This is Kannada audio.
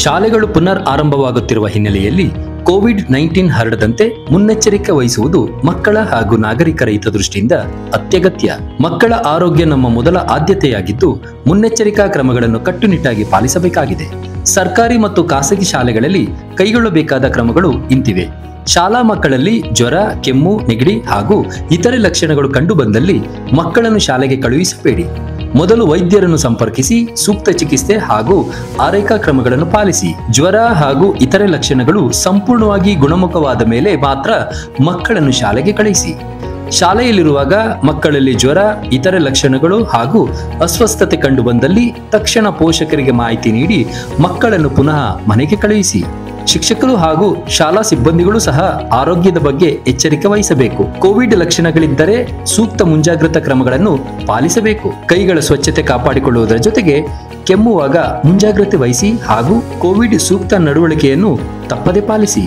ಶಾಲೆಗಳು ಪುನರ್ ಆರಂಭವಾಗುತ್ತಿರುವ ಹಿನ್ನೆಲೆಯಲ್ಲಿ ಕೋವಿಡ್-19 ಹರಡದಂತೆ ಮುನ್ನೆಚ್ಚರಿಕೆ ವಹಿಸುವುದು ಮಕ್ಕಳ ಹಾಗೂ ನಾಗರಿಕರ ಹಿತದೃಷ್ಟಿಯಿಂದ ಅತ್ಯಗತ್ಯ. ಮಕ್ಕಳ ಆರೋಗ್ಯ ನಮ್ಮ ಮೊದಲ ಆದ್ಯತೆಯಾಗಿದ್ದು, ಮುನ್ನೆಚ್ಚರಿಕಾ ಕ್ರಮಗಳನ್ನು ಕಟ್ಟುನಿಟ್ಟಾಗಿ ಪಾಲಿಸಬೇಕಾಗಿದೆ. ಸರ್ಕಾರಿ ಮತ್ತು ಖಾಸಗಿ ಶಾಲೆಗಳಲ್ಲಿ ಕೈಗೊಳ್ಳಬೇಕಾದ ಕ್ರಮಗಳು ಇಂತಿವೆ. ಶಾಲಾ ಮಕ್ಕಳಲ್ಲಿ ಜ್ವರ, ಕೆಮ್ಮು, ನೆಗಡಿ ಹಾಗೂ ಇತರೆ ಲಕ್ಷಣಗಳು ಕಂಡುಬಂದಲ್ಲಿ ಮಕ್ಕಳನ್ನು ಶಾಲೆಗೆ ಕಳುಹಿಸಬೇಡಿ. ಮೊದಲು ವೈದ್ಯರನ್ನು ಸಂಪರ್ಕಿಸಿ ಸೂಕ್ತ ಚಿಕಿತ್ಸೆ ಹಾಗೂ ಆರೈಕಾ ಕ್ರಮಗಳನ್ನು ಪಾಲಿಸಿ. ಜ್ವರ ಹಾಗೂ ಇತರೆ ಲಕ್ಷಣಗಳು ಸಂಪೂರ್ಣವಾಗಿ ಗುಣಮುಖವಾದ ಮೇಲೆ ಮಾತ್ರ ಮಕ್ಕಳನ್ನು ಶಾಲೆಗೆ ಕಳುಹಿಸಿ. ಶಾಲೆಯಲ್ಲಿರುವಾಗ ಮಕ್ಕಳಲ್ಲಿ ಜ್ವರ, ಇತರೆ ಲಕ್ಷಣಗಳು ಹಾಗೂ ಅಸ್ವಸ್ಥತೆ ಕಂಡುಬಂದಲ್ಲಿ ತಕ್ಷಣ ಪೋಷಕರಿಗೆ ಮಾಹಿತಿ ನೀಡಿ ಮಕ್ಕಳನ್ನು ಪುನಃ ಮನೆಗೆ ಕಳುಹಿಸಿ. ಶಿಕ್ಷಕರು ಹಾಗೂ ಶಾಲಾ ಸಿಬ್ಬಂದಿಗಳು ಸಹ ಆರೋಗ್ಯದ ಬಗ್ಗೆ ಎಚ್ಚರಿಕೆ ವಹಿಸಬೇಕು. ಕೋವಿಡ್ ಲಕ್ಷಣಗಳಿದ್ದರೆ ಸೂಕ್ತ ಮುಂಜಾಗ್ರತಾ ಕ್ರಮಗಳನ್ನು ಪಾಲಿಸಬೇಕು. ಕೈಗಳ ಸ್ವಚ್ಛತೆ ಕಾಪಾಡಿಕೊಳ್ಳುವುದರ ಜೊತೆಗೆ ಕೆಮ್ಮುವಾಗ ಮುಂಜಾಗ್ರತೆ ವಹಿಸಿ ಹಾಗೂ ಕೋವಿಡ್ ಸೂಕ್ತ ನಡವಳಿಕೆಯನ್ನು ತಪ್ಪದೆ ಪಾಲಿಸಿ.